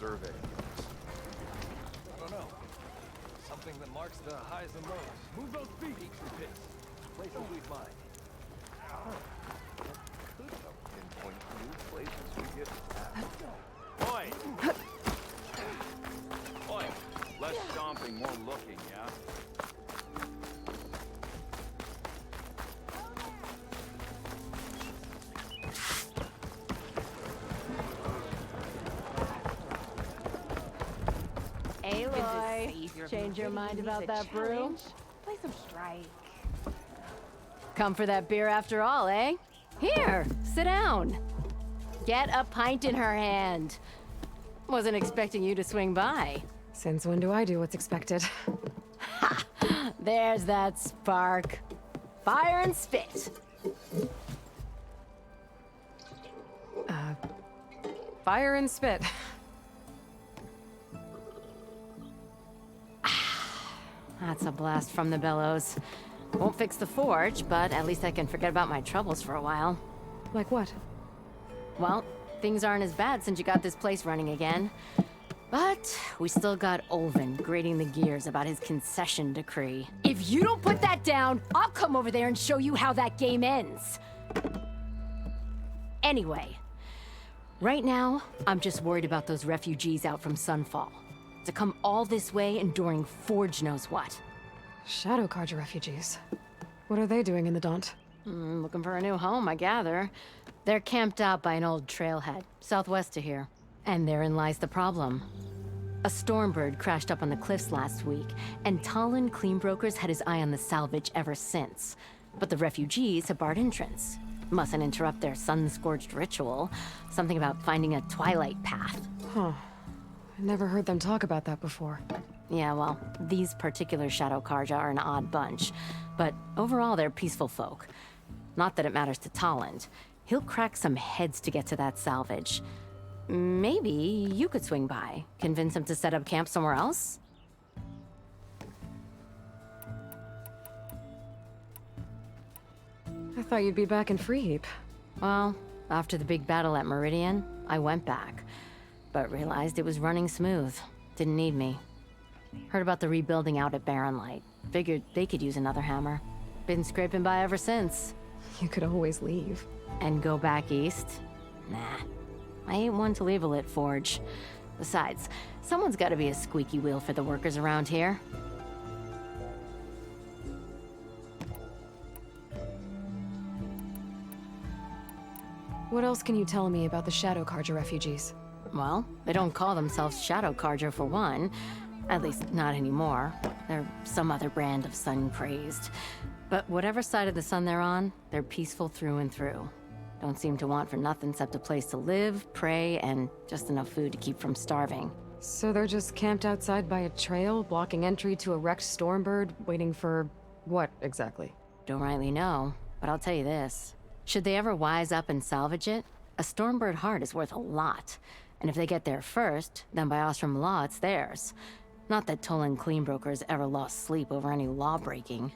survey units? I don't know. Something that marks the highs and lows. Move those feet! Peaks and pits. Places we'd mind. Could help pinpoint new places we get to. Oi! Oi! Less stomping, more looking, yeah? Aloy, change your mind about that brew? Play some Strike. Come for that beer after all, eh? Here, sit down. Get a pint in her hand. Wasn't expecting you to swing by. Since when do I do what's expected? Ha! There's that spark. Fire and spit. Fire and spit. That's a blast from the bellows. Won't fix the forge, but at least I can forget about my troubles for a while. Like what? Well, things aren't as bad since you got this place running again. But we still got Olvin grating the gears about his concession decree. If you don't put that down, I'll come over there and show you how that game ends. Anyway, right now, I'm just worried about those refugees out from Sunfall. To come all this way enduring Forge knows what. Shadow Carja refugees. What are they doing in the Daunt? Looking for a new home, I gather. They're camped out by an old trailhead, southwest of here. And therein lies the problem. A Stormbird crashed up on the cliffs last week, and Talon Cleanbrokers had his eye on the salvage ever since. But the refugees have barred entrance. Mustn't interrupt their sun-scorched ritual. Something about finding a twilight path. Huh. I never heard them talk about that before. Yeah, well, these particular Shadow Carja are an odd bunch. But overall, they're peaceful folk. Not that it matters to Talon. He'll crack some heads to get to that salvage. Maybe you could swing by, convince him to set up camp somewhere else? I thought you'd be back in Freeheap. Well, after the big battle at Meridian, I went back. But realized it was running smooth. Didn't need me. Heard about the rebuilding out at Barren Light. Figured they could use another hammer. Been scraping by ever since. You could always leave. And go back east? Nah. I ain't one to leave a lit forge. Besides, someone's gotta be a squeaky wheel for the workers around here. What else can you tell me about the Shadow Carja refugees? Well, they don't call themselves Shadow Carja for one. At least, not anymore. They're some other brand of sun-crazed. But whatever side of the sun they're on, they're peaceful through and through. Don't seem to want for nothing except a place to live, pray, and just enough food to keep from starving. So they're just camped outside by a trail, blocking entry to a wrecked Stormbird, waiting for... what, exactly? Don't rightly know, but I'll tell you this. Should they ever wise up and salvage it, a Stormbird heart is worth a lot. And if they get there first, then by Ostrom law, it's theirs. Not that Tolan Cleanbrokers ever lost sleep over any law-breaking.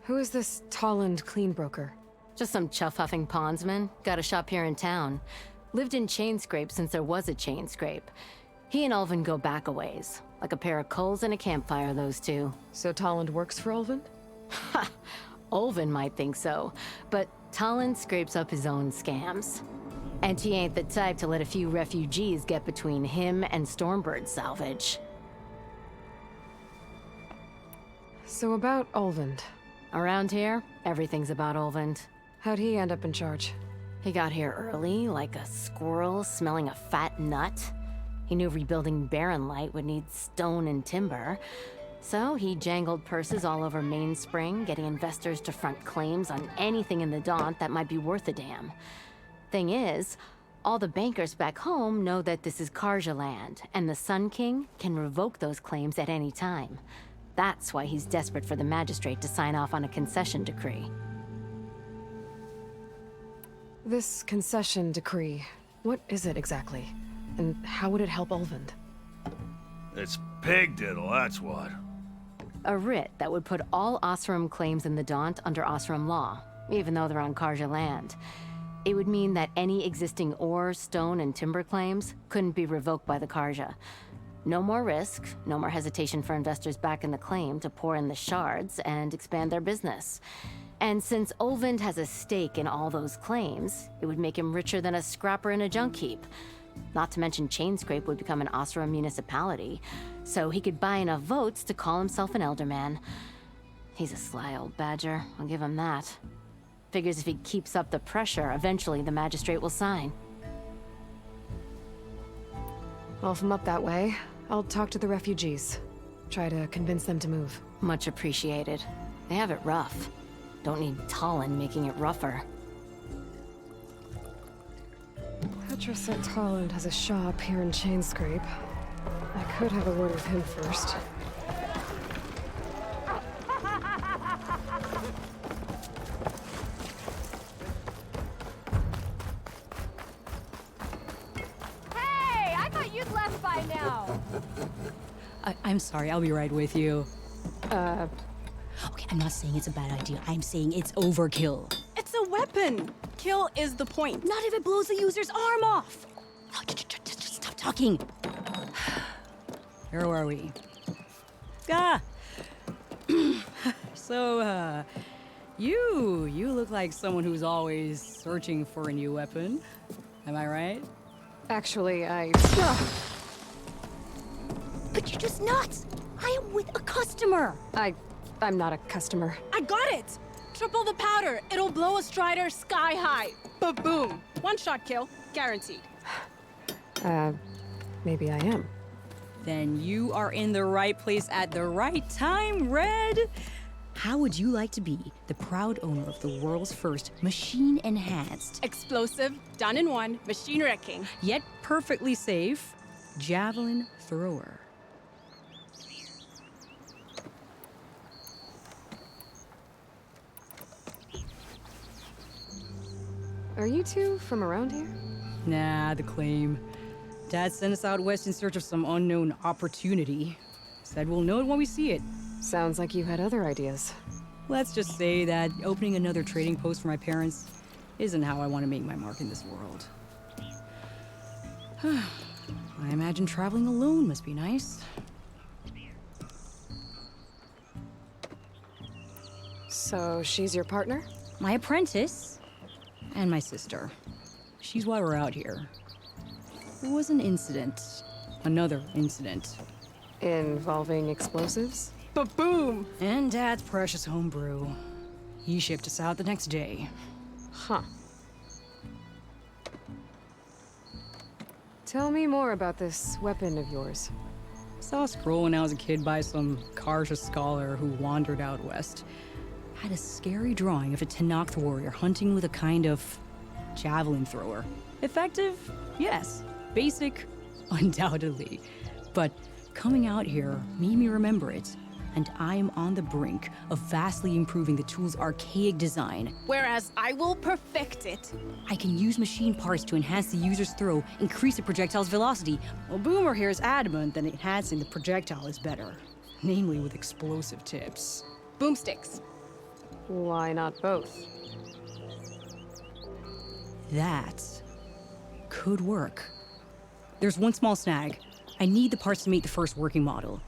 Who is this Talland Cleanbroker? Just some chuff-huffing pondsman. Got a shop here in town. Lived in Chainscrape since there was a Chainscrape. He and Ulvin go back a ways. Like a pair of coals and a campfire, those two. So Talland works for Ulvin? Ha! Ulvin might think so, but Talon scrapes up his own scams. And he ain't the type to let a few refugees get between him and Stormbird salvage. So about Ulvin. Around here, everything's about Ulvin. How'd he end up in charge? He got here early, like a squirrel smelling a fat nut. He knew rebuilding Barren Light would need stone and timber. So he jangled purses all over Mainspring, getting investors to front claims on anything in the Daunt that might be worth a damn. Thing is, all the bankers back home know that this is Carja land, and the Sun King can revoke those claims at any time. That's why he's desperate for the magistrate to sign off on a concession decree. This concession decree, what is it exactly? And how would it help Ulvin? It's pig diddle, that's what. A writ that would put all Osram claims in the Daunt under Osram law, even though they're on Carja land. It would mean that any existing ore, stone, and timber claims couldn't be revoked by the Karja. No more risk, no more hesitation for investors back in the claim to pour in the shards and expand their business. And since Ovind has a stake in all those claims, it would make him richer than a scrapper in a junk heap. Not to mention Chainscrape would become an Osra municipality, so he could buy enough votes to call himself an elderman. He's a sly old badger, I'll give him that. Figures if he keeps up the pressure, eventually the magistrate will sign. Well, if I'm up that way, I'll talk to the refugees. Try to convince them to move. Much appreciated. They have it rough. Don't need Talon making it rougher. Petra said Talon has a shop here in Chainscrape. I could have a word with him first. Hey, I thought you'd left by now. I'm sorry, I'll be right with you. Okay, I'm not saying it's a bad idea. I'm saying it's overkill. It's a weapon. Kill is the point. Not if it blows the user's arm off. Oh, just stop talking. Where are we? So, you look like someone who's always searching for a new weapon. Am I right? Actually, But you're just nuts. I am with a customer. I'm not a customer. I got it. Triple the powder. It'll blow a Strider sky high. Ba-boom. One shot kill. Guaranteed. Maybe I am. Then you are in the right place at the right time, Red. How would you like to be the proud owner of the world's first machine-enhanced, Explosive, done in one, machine wrecking. yet perfectly safe, javelin thrower? Are you two from around here? Nah, the claim. Dad sent us out west in search of some unknown opportunity. Said we'll know it when we see it. Sounds like you had other ideas. Let's just say that opening another trading post for my parents isn't how I want to make my mark in this world. I imagine traveling alone must be nice. So she's your partner? My apprentice and my sister. She's why we're out here. There was an incident. Another incident. Involving explosives? Ba-boom. And Dad's precious homebrew. He shipped us out the next day. Huh. Tell me more about this weapon of yours. Saw a scroll when I was a kid by some Karja scholar who wandered out west. Had a scary drawing of a Tenakth warrior hunting with a kind of javelin thrower. Effective? Yes. Basic? Undoubtedly. But coming out here made me remember it. And I am on the brink of vastly improving the tool's archaic design. Whereas I will perfect it. I can use machine parts to enhance the user's throw, increase the projectile's velocity. Well, Boomer here is adamant that enhancing the projectile is better. Namely with explosive tips. Boomsticks. Why not both? That could work. There's one small snag. I need the parts to make the first working model.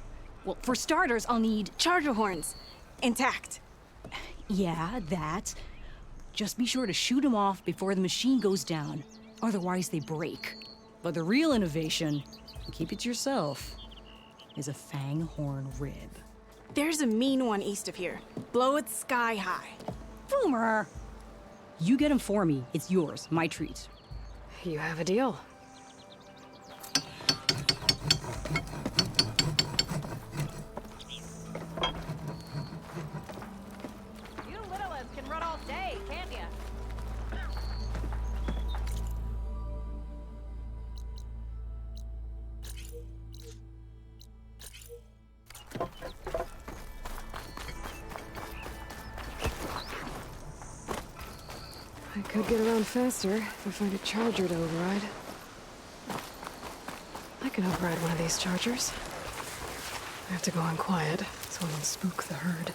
Well, for starters, I'll need charger horns. Intact. Yeah, that. Just be sure to shoot them off before the machine goes down. Otherwise, they break. But the real innovation, and keep it to yourself, is a fang horn rib. There's a mean one east of here. Blow it sky high. Boomer! You get him for me. It's yours. My treat. You have a deal. You little ones can run all day, can't ya? I could get around faster if I find a charger to override. I can override one of these chargers. I have to go on quiet so I don't spook the herd.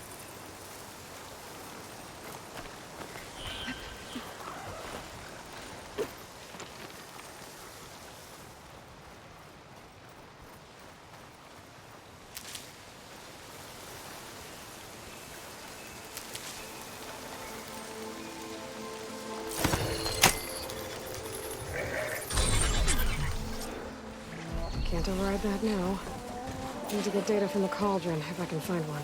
Can't override that now. Need to get data from the cauldron, if I can find one.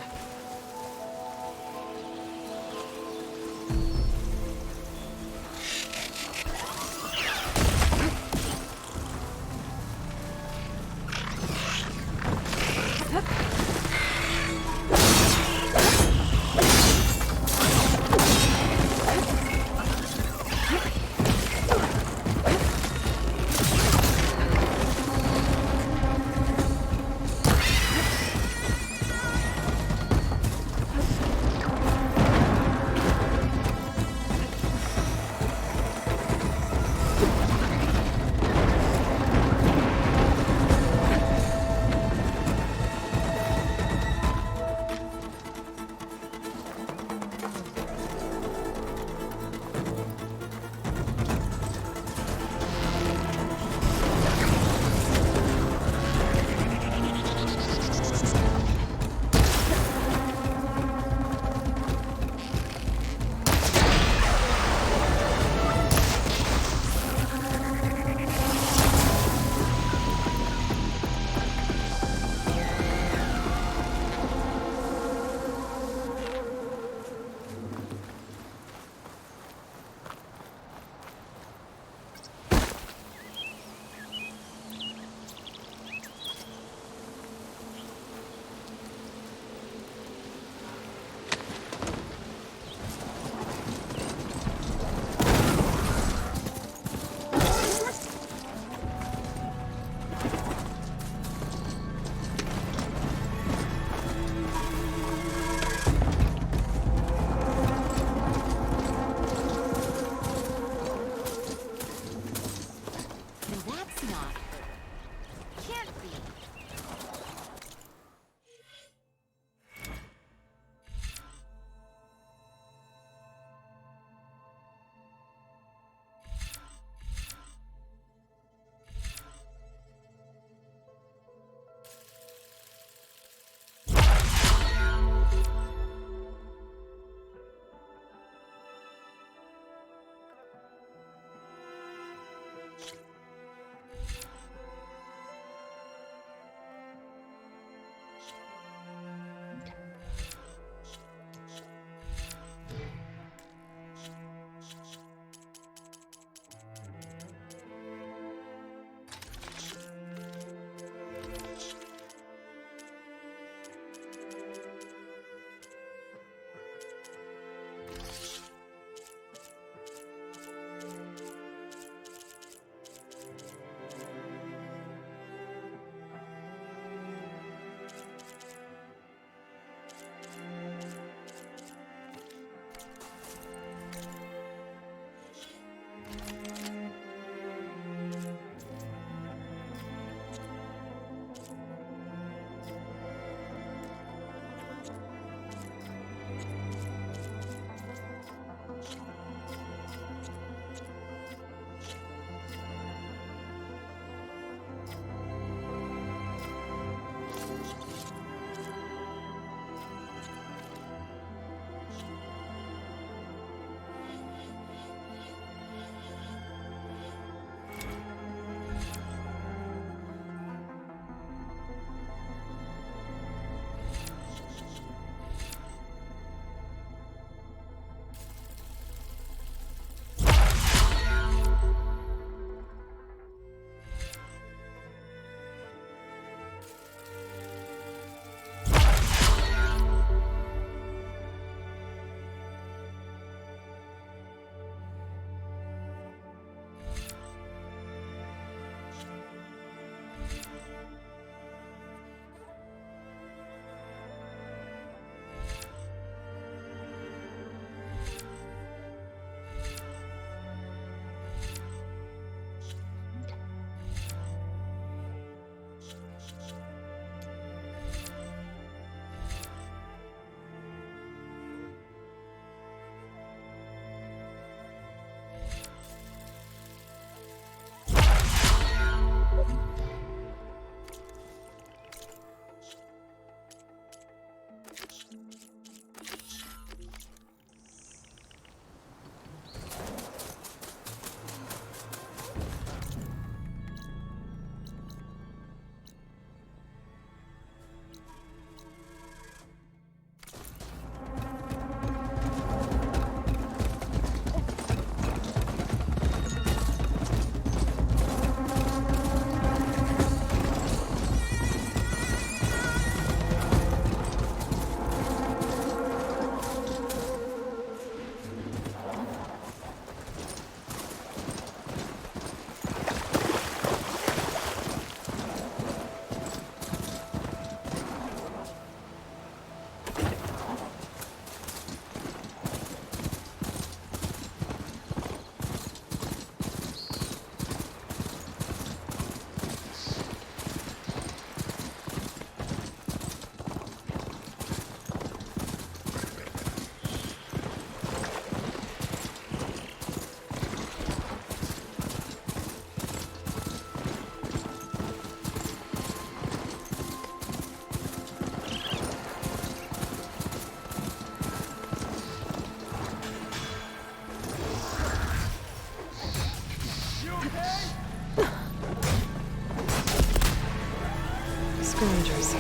scavengers.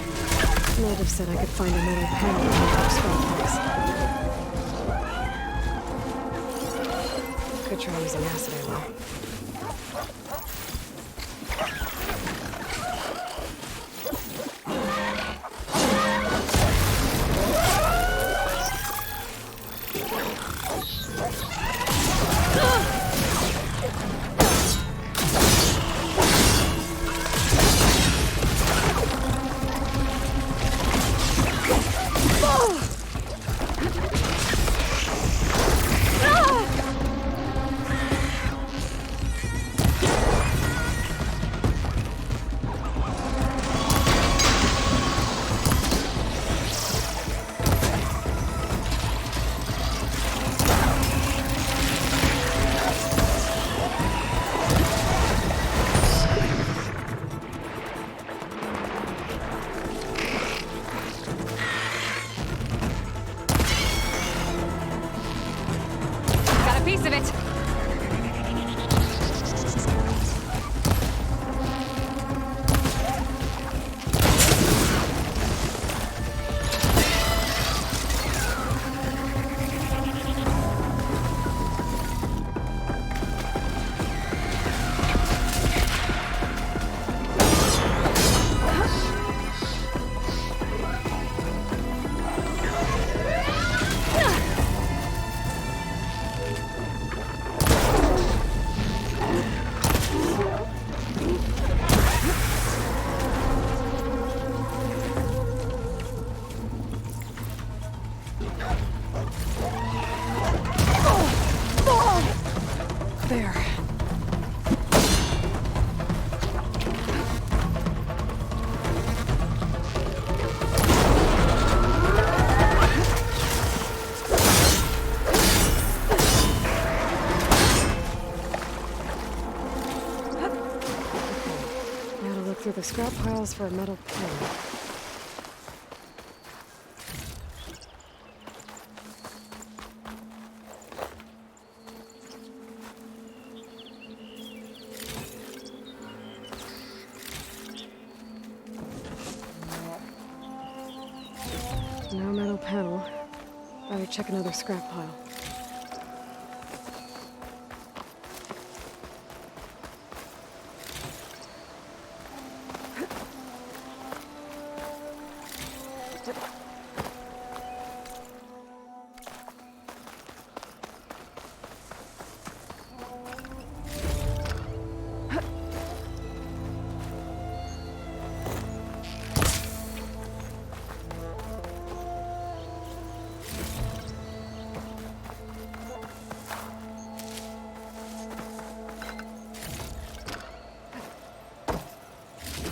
Native said I could find a metal panel in the scrap box. Could try using acid ammo. Piece of it. There. Now to look through the scrap piles for a metal pen. No metal panel. Better check another scrap pile.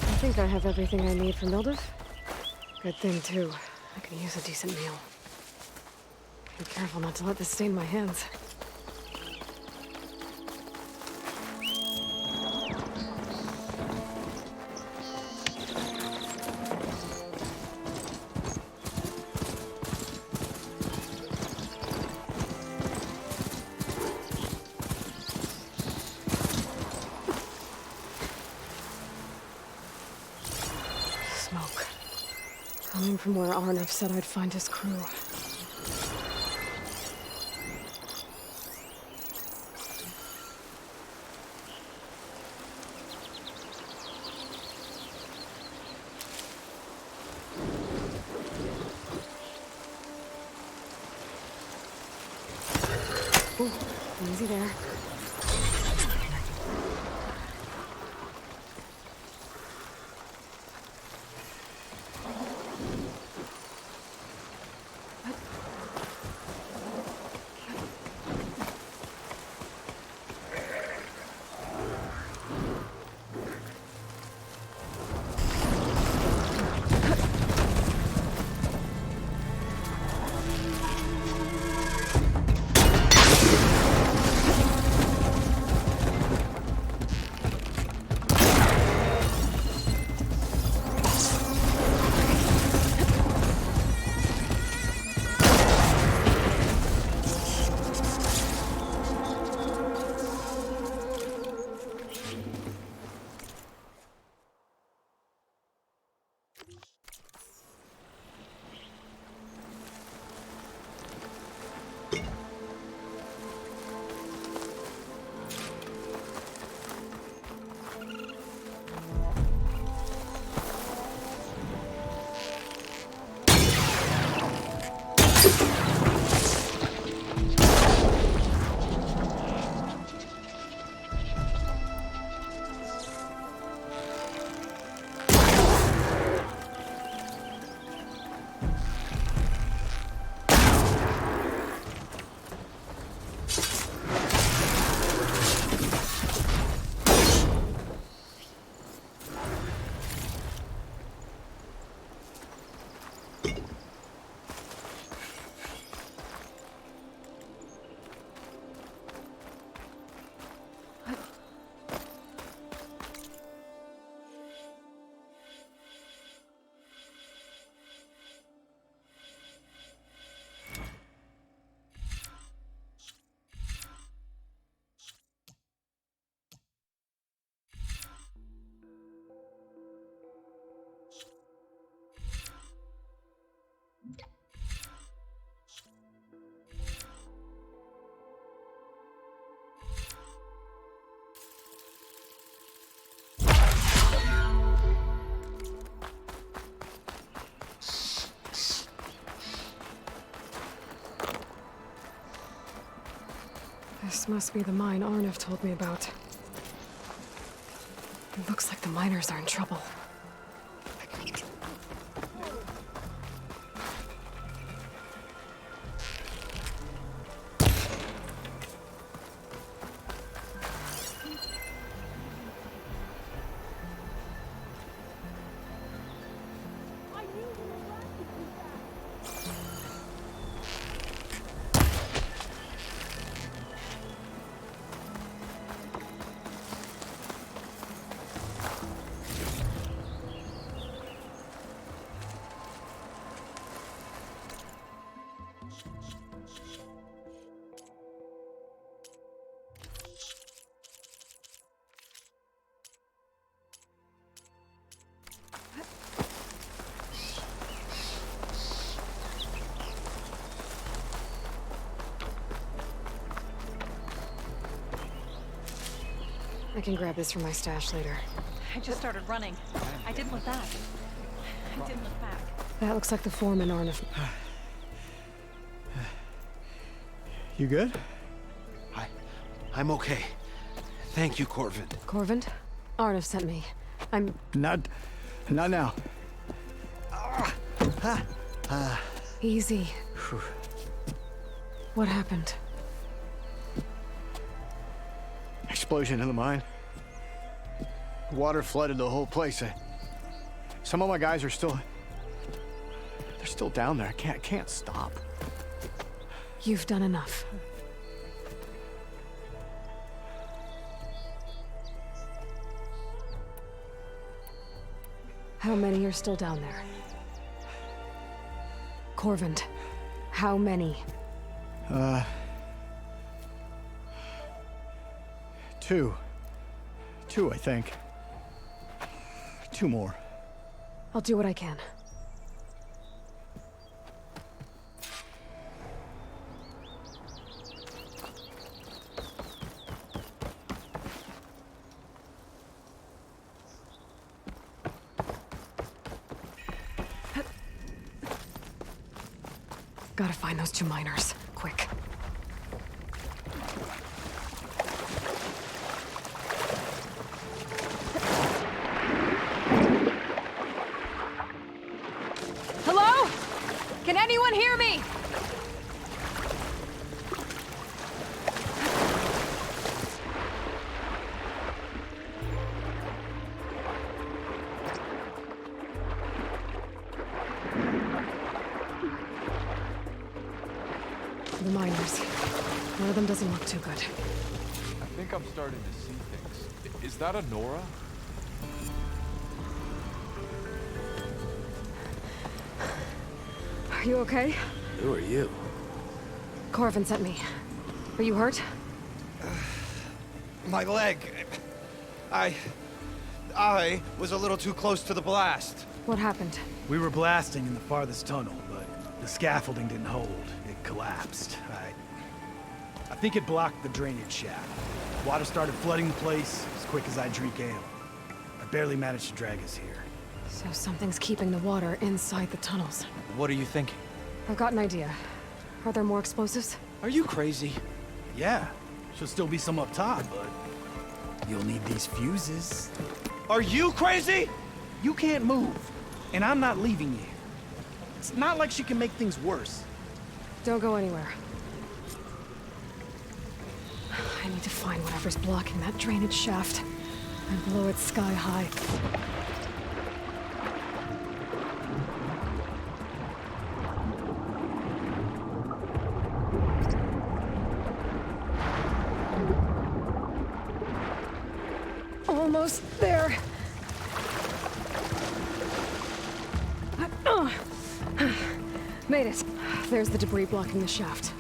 I think I have everything I need for Mildev. Good thing, too. I can use a decent meal. Be careful not to let this stain my hands. Smoke. Coming from where Arnav said I'd find his crew. Ooh, easy there. This must be the mine Arnav told me about. It looks like the miners are in trouble. I can grab this from my stash later. I just started running. I didn't look back. I didn't look back. That looks like the foreman, Arnav. You good? I'm okay. Thank you, Corvin. Corvin? Arnav sent me. Not now. Easy. What happened? Explosion in the mine. Water flooded the whole place. Some of my guys are still... They're still down there. I can't stop. You've done enough. How many are still down there? Corvin, how many? Two, I think. 2 more. I'll do what I can. Gotta find those 2 miners, quick. Hello? Can anyone hear me? The miners. One of them doesn't look too good. I think I'm starting to see things. Is that a Nora? Are you okay? Who are you? Corvin sent me. Are you hurt? My leg. I was a little too close to the blast. What happened? We were blasting in the farthest tunnel, but the scaffolding didn't hold. It collapsed. I think it blocked the drainage shaft. Water started flooding the place as quick as I drink ale. I barely managed to drag us here. So something's keeping the water inside the tunnels. What are you thinking? I've got an idea. Are there more explosives? Are you crazy? Yeah, should still be some up top, but you'll need these fuses. Are you crazy? You can't move, and I'm not leaving you. It's not like she can make things worse. Don't go anywhere. I need to find whatever's blocking that drainage shaft and blow it sky high. Almost there. Made it. There's the debris blocking the shaft.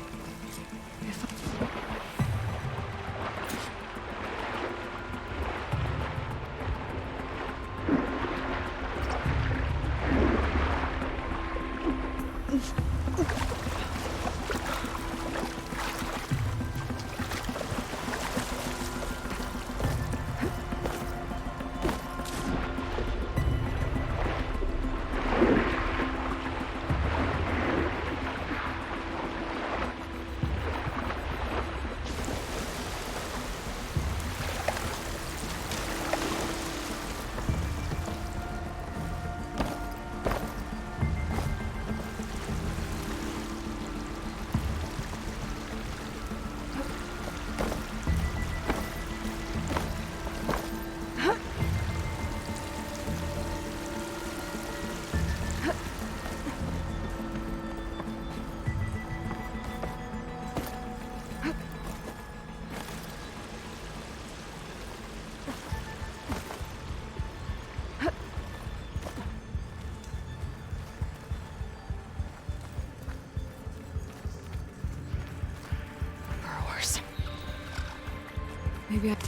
Maybe I...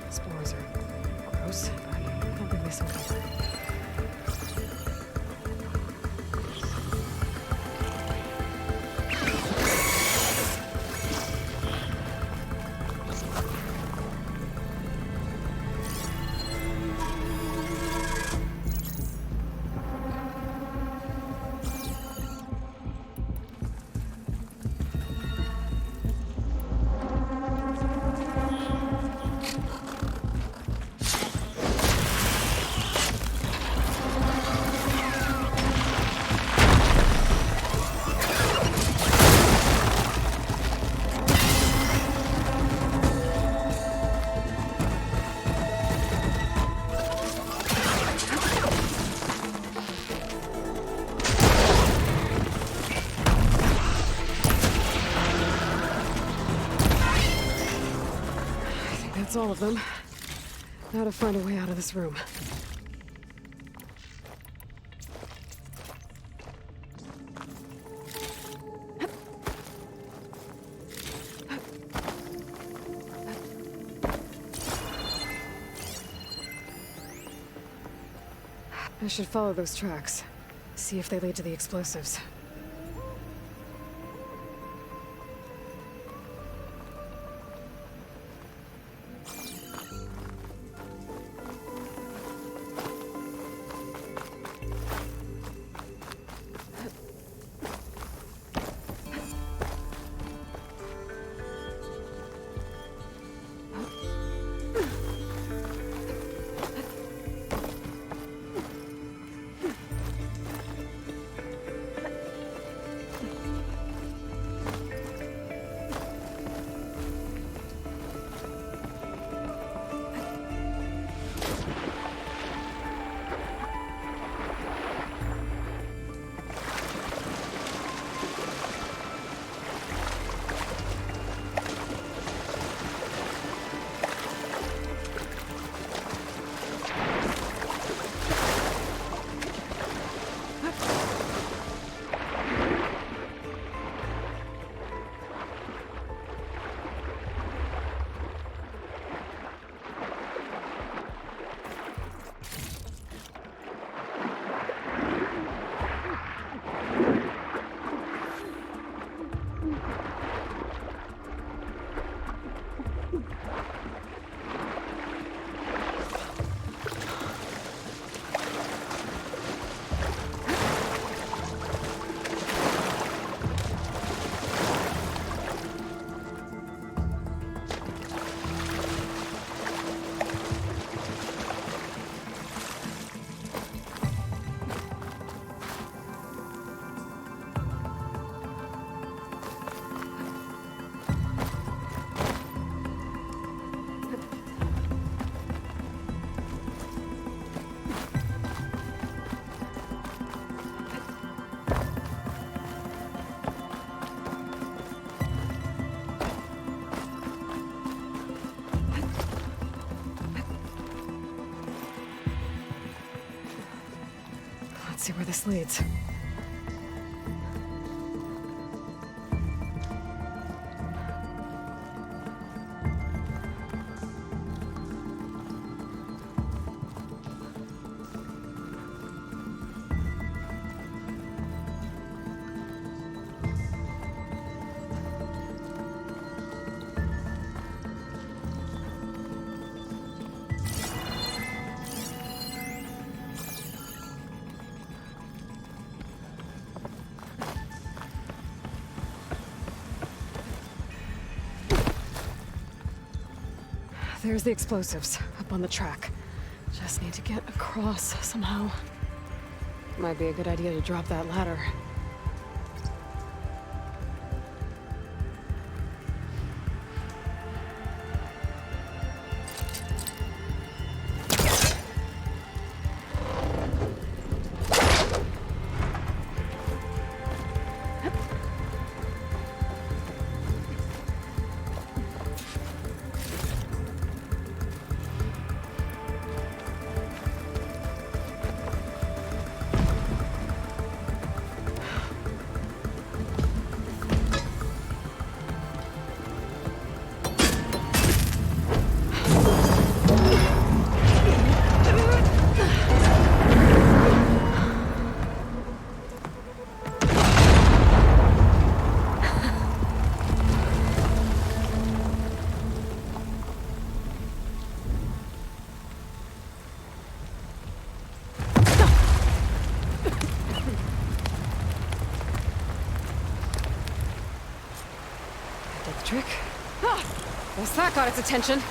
Spores are gross, but I don't think this will cover it. That's all of them. Now to find a way out of this room. I should follow those tracks. See if they lead to the explosives. Let's see where this leads. There's the explosives, up on the track. Just need to get across somehow. Might be a good idea to drop that ladder. trick. Ah! Guess that got its attention.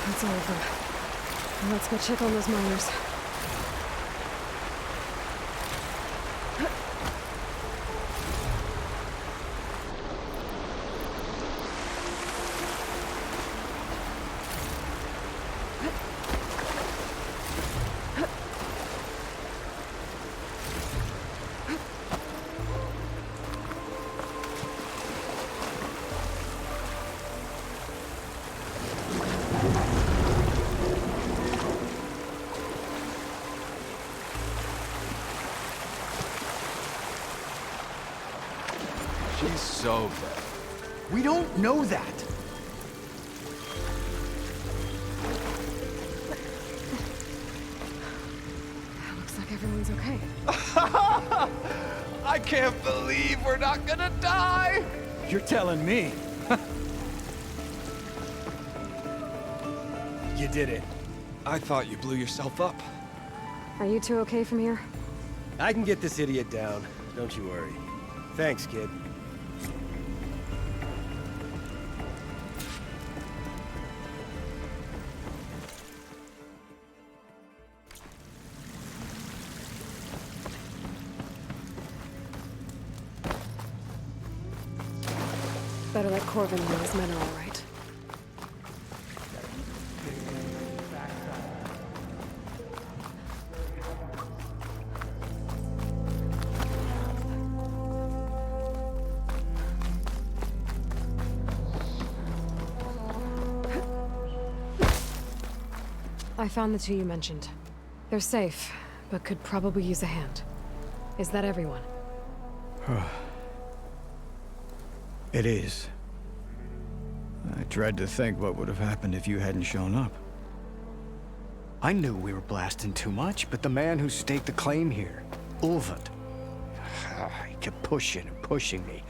It's over. Now let's go check on those miners. She's so dead. We don't know that. Looks like everyone's okay. I can't believe we're not gonna die! You're telling me. You did it. I thought you blew yourself up. Are you two okay from here? I can get this idiot down. Don't you worry. Thanks, kid. Better let Corvin know his men are all right. I found the two you mentioned. They're safe, but could probably use a hand. Is that everyone? It is. I dread to think what would have happened if you hadn't shown up. I knew we were blasting too much, but the man who staked the claim here, Ulvund, he kept pushing and pushing me.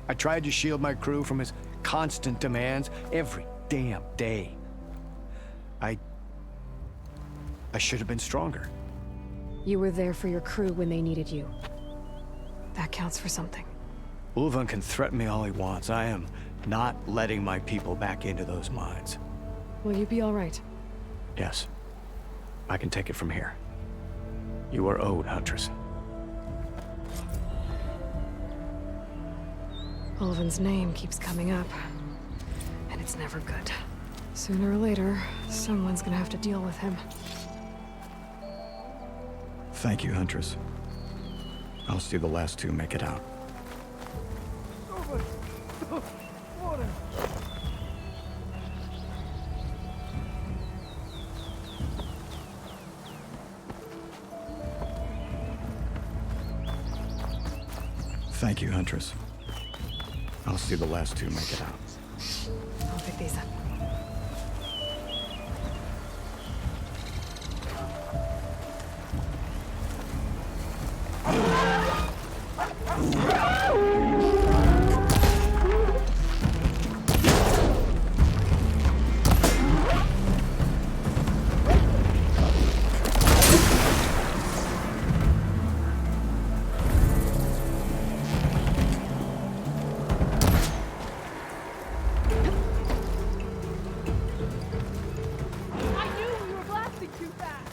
I tried to shield my crew from his constant demands every damn day. I should have been stronger. You were there for your crew when they needed you. That counts for something. Ulvund can threaten me all he wants. I am not letting my people back into those mines. Will you be all right? Yes. I can take it from here. You are owed, Huntress. Ulvund's name keeps coming up. And it's never good. Sooner or later, someone's gonna have to deal with him. Thank you, Huntress. I'll see the last two make it out. Thank you, Huntress. I'll see the last two make it out. pick these up. I knew we were blasting too fast!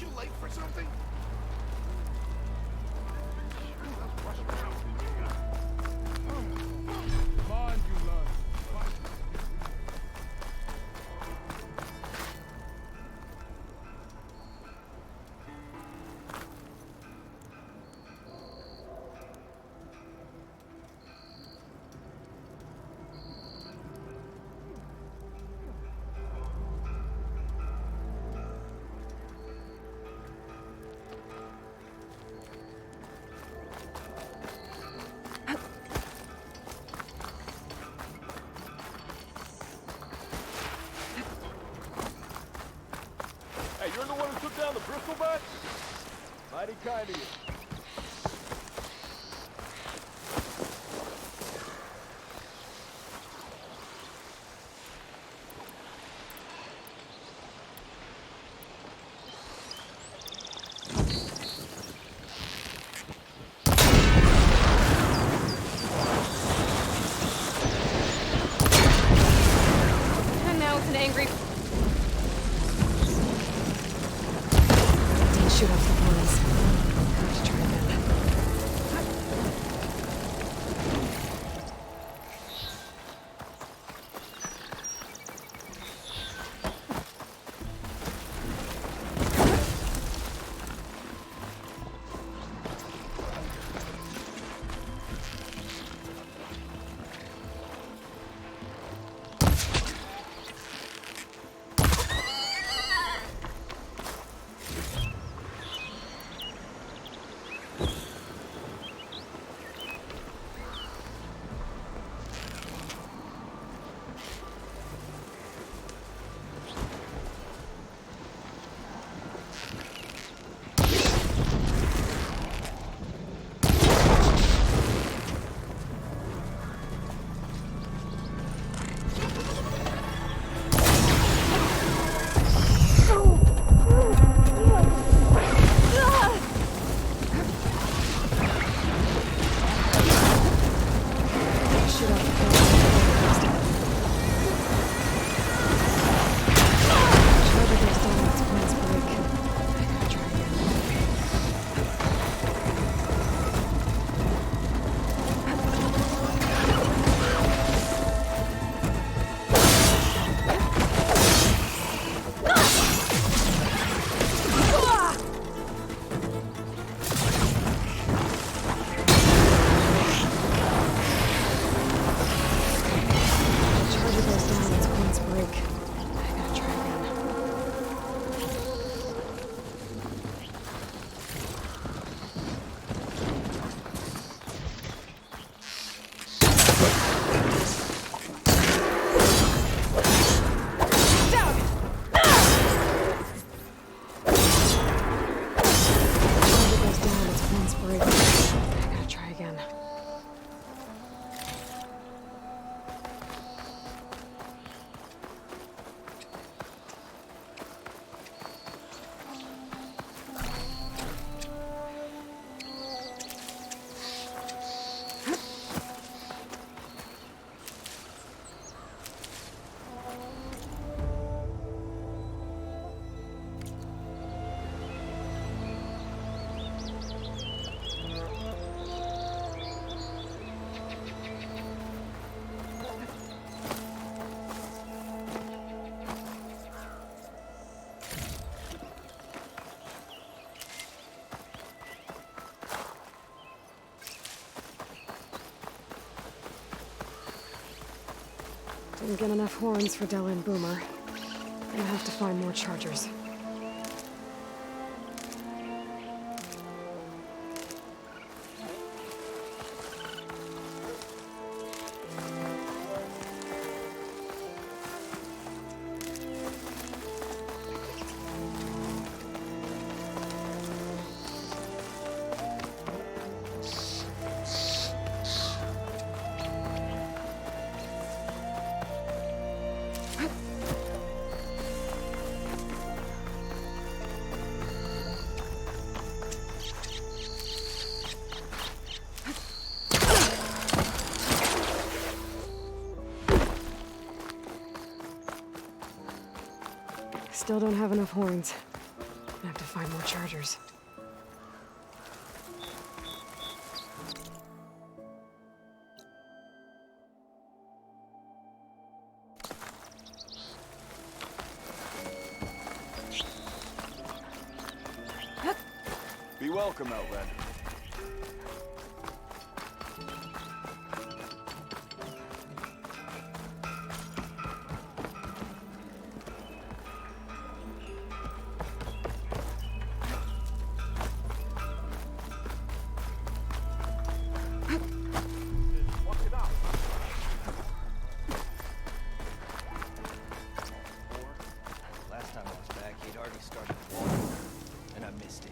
You late for something? Come on, you love. Hey, you're the one who took down the Bristol bat? Mighty kind of you. And now it's an angry... Shoot off the police. Didn't get enough horns for Della and Boomer. Gonna have to find more chargers. Still don't have enough horns. I have to find more chargers. Be welcome, Outlander. Last time I was back, he'd already started walking, and I missed it.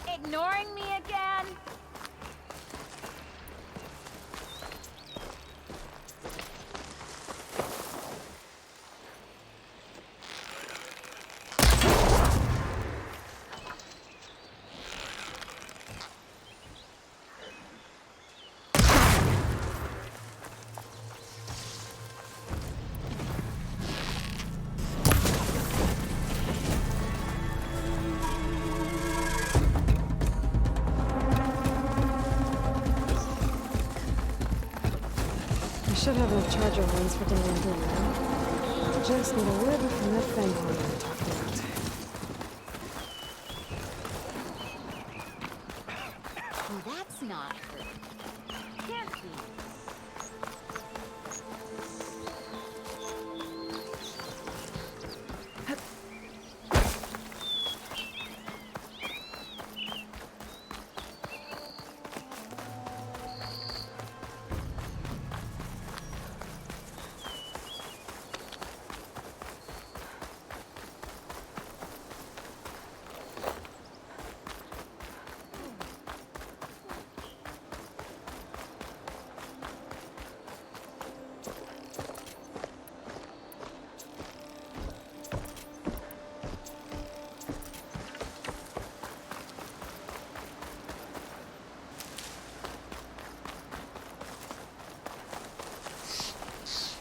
Ignoring me again? I should have enough charger horns for Della and Boomer now. Just need a rib from that fanghorn we were talking about. Oh, that's not good. Can't be.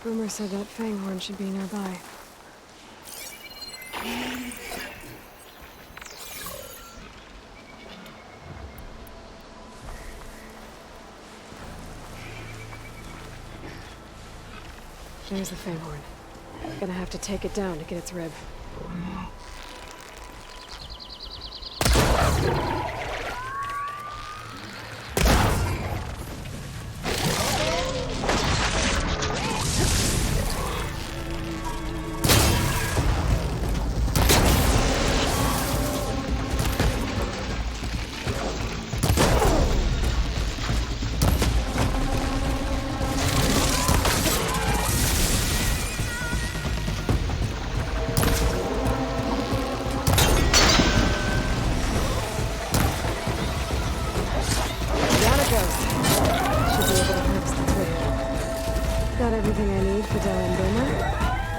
Boomer said that fanghorn should be nearby. There's the fanghorn. Gonna have to take it down to get its rib. Got everything I need for Dell and Boomer.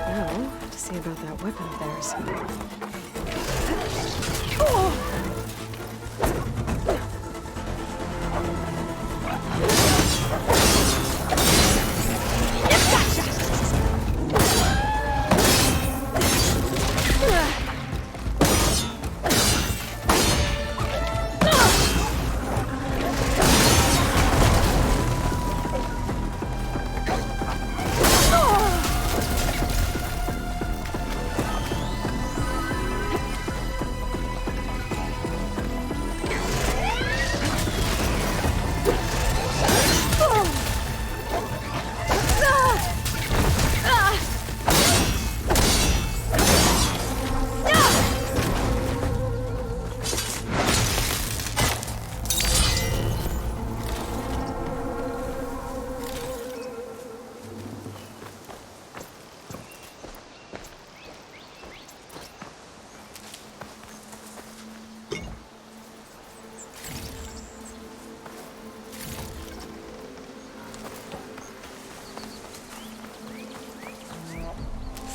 Now, to see about that weapon of theirs.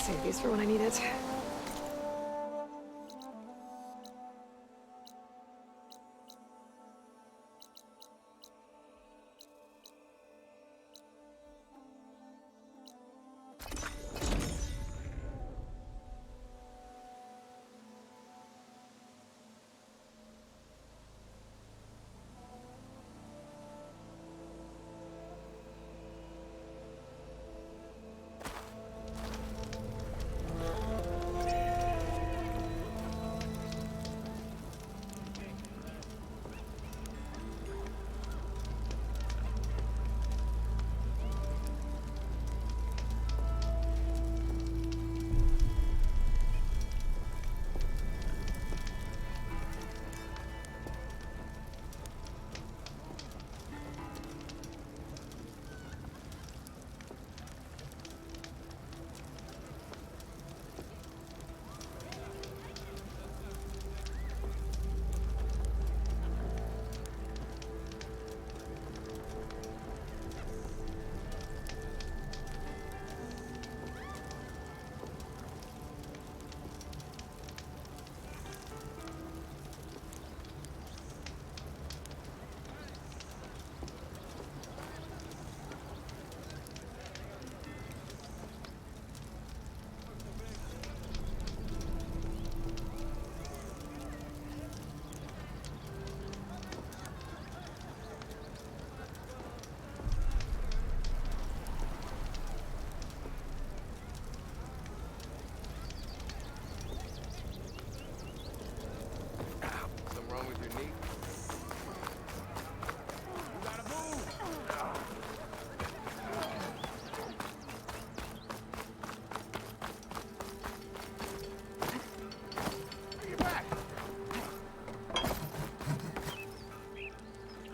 Save these for when I need it.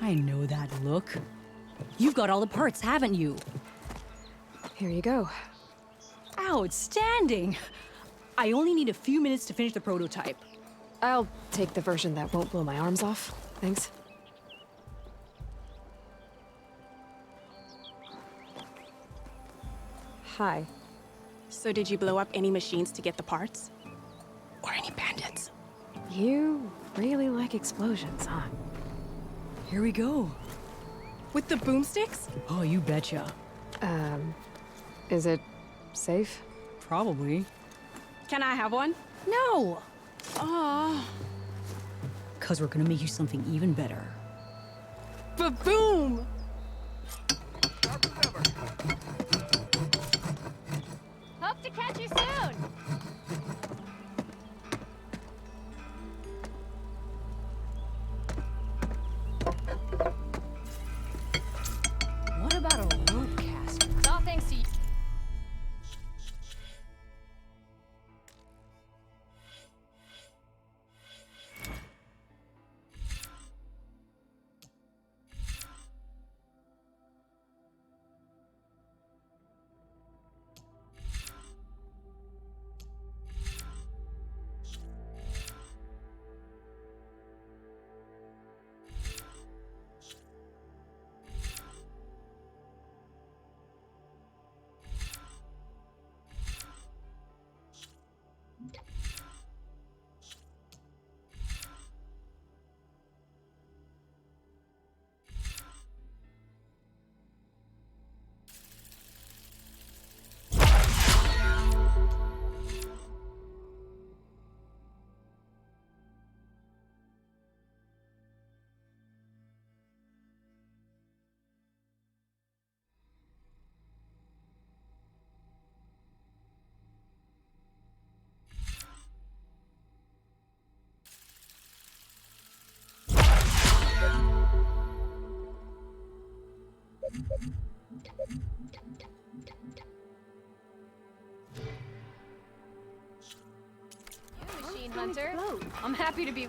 I know that look. You've got all the parts, haven't you? Here you go. Outstanding! I only need a few minutes to finish the prototype. I'll take the version that won't blow my arms off. Thanks. Hi. So did you blow up any machines to get the parts? Or any bandits? You really like explosions, huh? Here we go. With the boomsticks? Oh, you betcha. Is it safe? Probably. Can I have one? No! Aw. 'Cause we're gonna make you something even better. Ba-boom! Hope to catch you soon! Machine Hunter. I'm happy to be.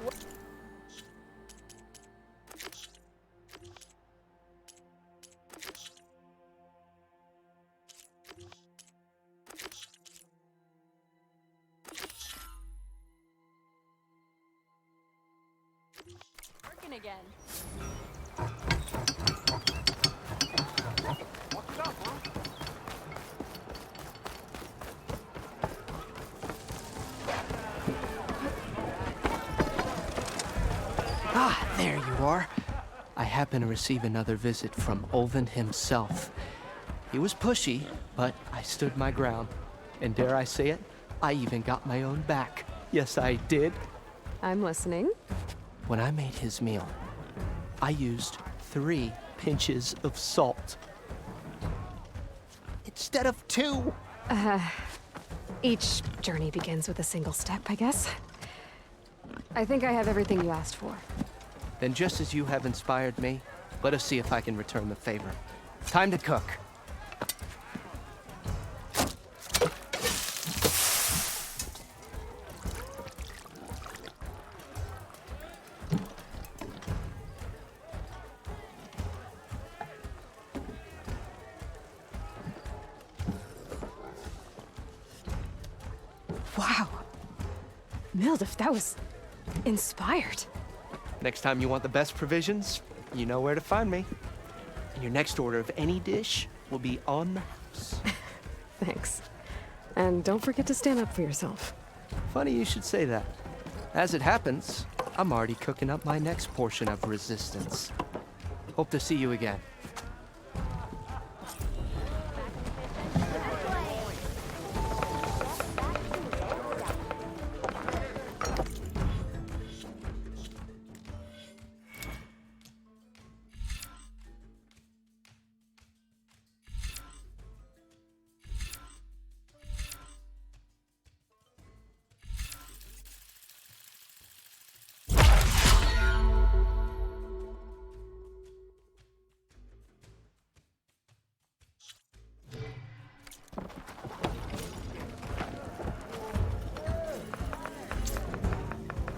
Working again. Ah, there you are. I happen to receive another visit from Olvin himself. He was pushy, but I stood my ground. And dare I say it, I even got my own back. Yes, I did. I'm listening. When I made his meal, I used 3 pinches of salt. Instead of 2. Each journey begins with a single step, I guess. I think I have everything you asked for. Then just as you have inspired me, let us see if I can return the favor. Time to cook. Wow. Mildif, that was inspired. Next time you want the best provisions, you know where to find me. And your next order of any dish will be on the house. Thanks. And don't forget to stand up for yourself. Funny you should say that. As it happens, I'm already cooking up my next portion of resistance. Hope to see you again.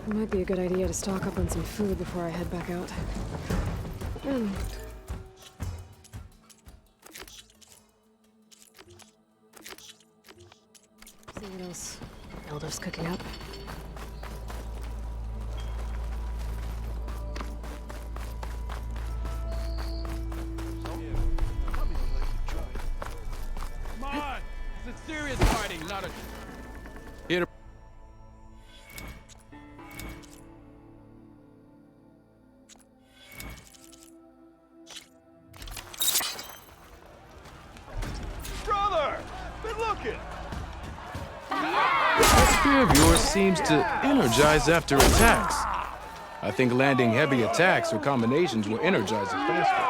It might be a good idea to stock up on some food before I head back out. See what else Elder's cooking up. Come on! It's a serious fighting, not a... Here to... Brother! Good looking! That spear of yours seems to energize after attacks. I think landing heavy attacks or combinations will energize it faster.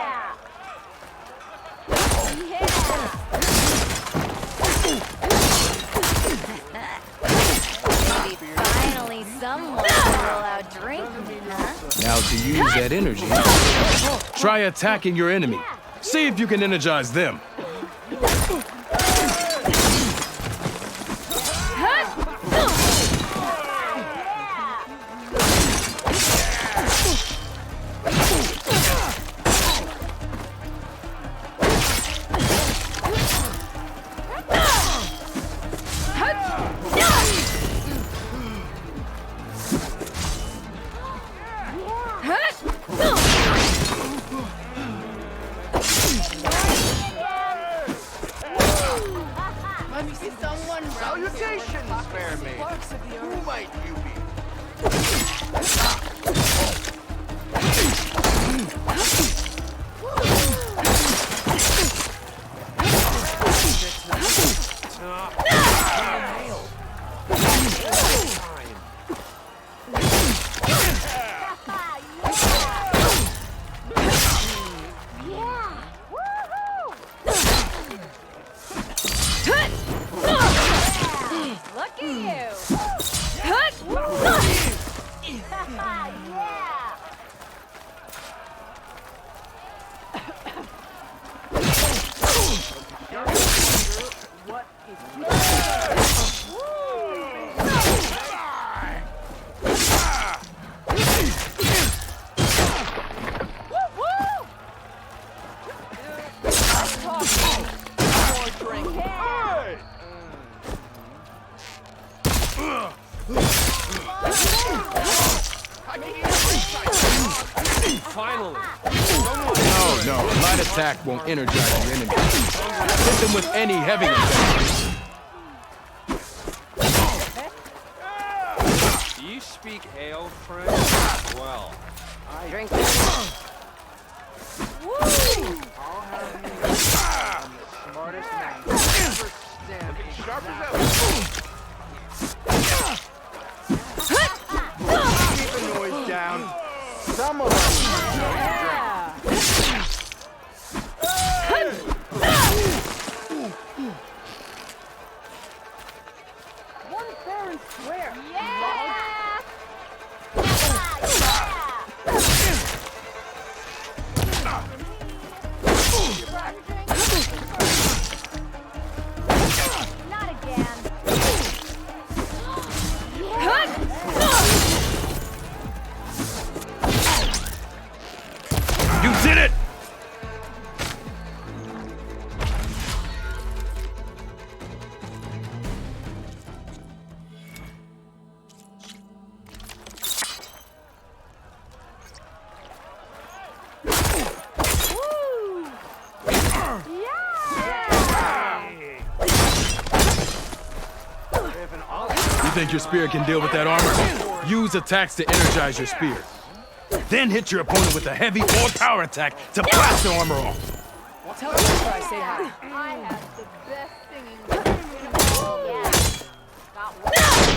Finally, someone will roll out drinking, huh? Now to use that energy, try attacking your enemy. See if you can energize them. Salutations, fair maid. Who might you be? Look at you! Yeah! Finally! No, a light attack won't energize your enemy. Hit them with any heavy attack. Do you speak ale, friend? Well, I drink. I'll have you I'm the smartest man ever standing. Sharp as ever. Keep the noise down. Some of us One fair and square. Not again. You did it! You think your spear can deal with that armor? Use attacks to energize your spear. Then hit your opponent with a heavy or power attack to blast the armor off. Tell me before I say hi. I have the best singing in all the world.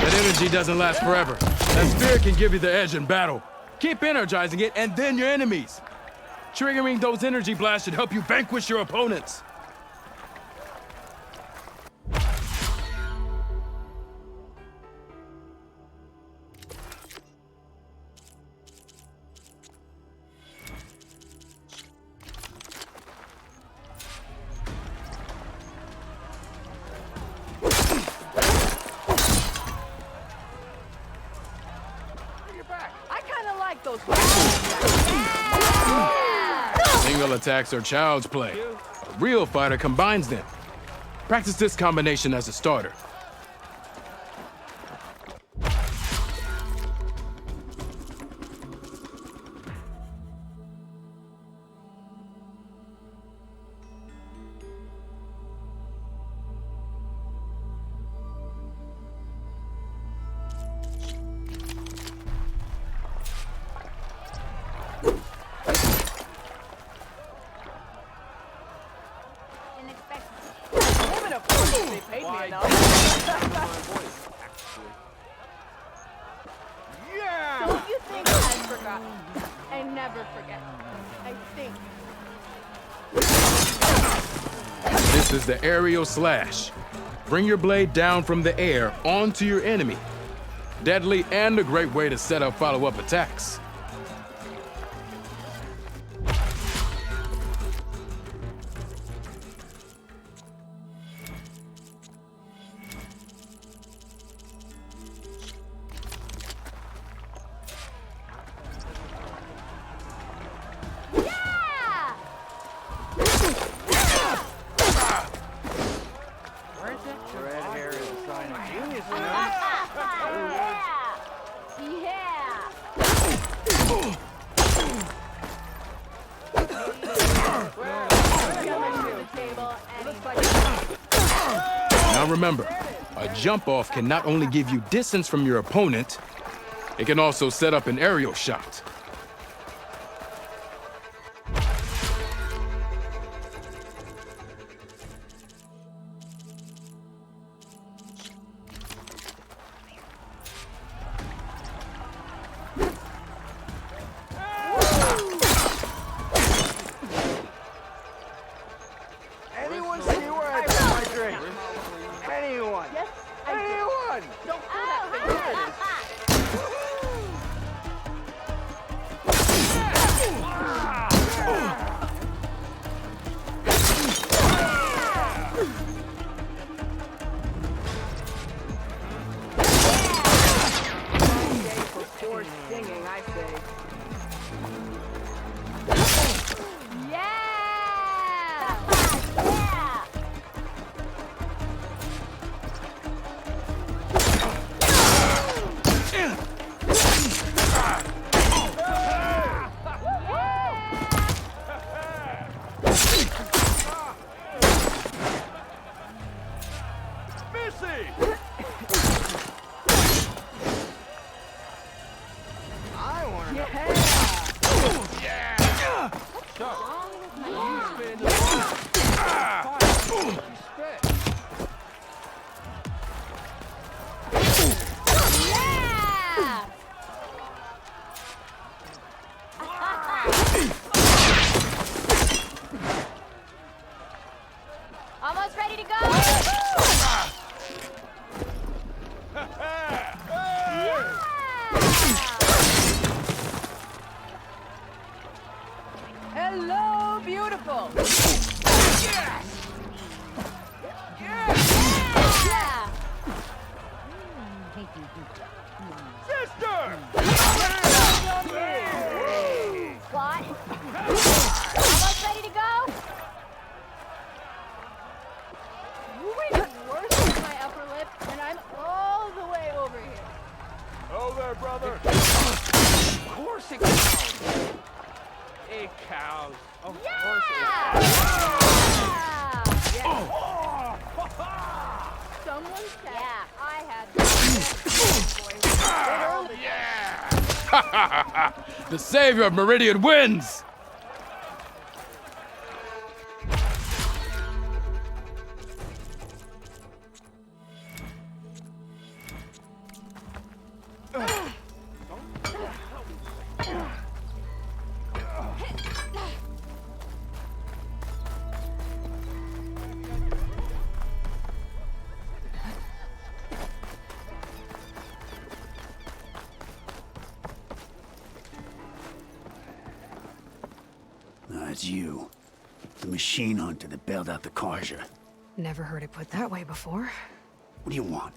That energy doesn't last forever. That spear can give you the edge in battle. Keep energizing it, and then your enemies. Triggering those energy blasts should help you vanquish your opponents. I kind of like those. Single attacks are child's play. A real fighter combines them. Practice this combination as a starter. They paid me enough. Yeah! Don't you think I've forgotten? I never forget. I think. This is the aerial slash. Bring your blade down from the air onto your enemy. Deadly and a great way to set up follow-up attacks. Red hair is a sign of genius, you know? Now remember, a jump off can not only give you distance from your opponent, it can also set up an aerial shot. Anyone see where I put my drink? Anyone? Yes, Anyone? Don't pull that thing. There it is. For singing, I say. Sister! What? Almost ready to go? You were worse than my upper lip, and I'm all the way over here. Oh there, brother! Of course it counts! It counts. Of course it counts. Someone said I had The savior of Meridian wins! It's you. The machine hunter that bailed out the Karja. Never heard it put that way before. What do you want?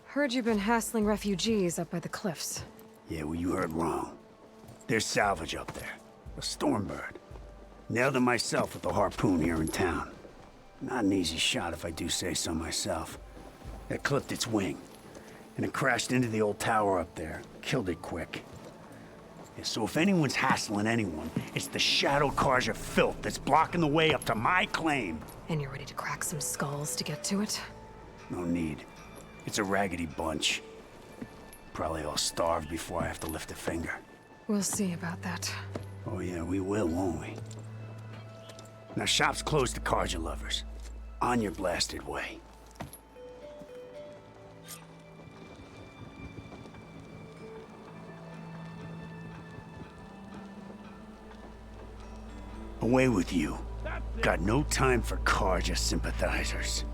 Heard you've been hassling refugees up by the cliffs. Yeah, well, you heard wrong. There's salvage up there. A stormbird. Nailed it myself with the harpoon here in town. Not an easy shot if I do say so myself. It clipped its wing. And it crashed into the old tower up there. Killed it quick. Yeah, so if anyone's hassling anyone, it's the Shadow Karja filth that's blocking the way up to my claim. And you're ready to crack some skulls to get to it? No need. It's a raggedy bunch. Probably all starved before I have to lift a finger. We'll see about that. Oh yeah, we will, won't we? Now shop's closed to Karja lovers. On your blasted way. Away with you. Got no time for Karja sympathizers.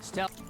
Stealth.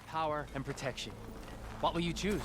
Power and protection. What will you choose?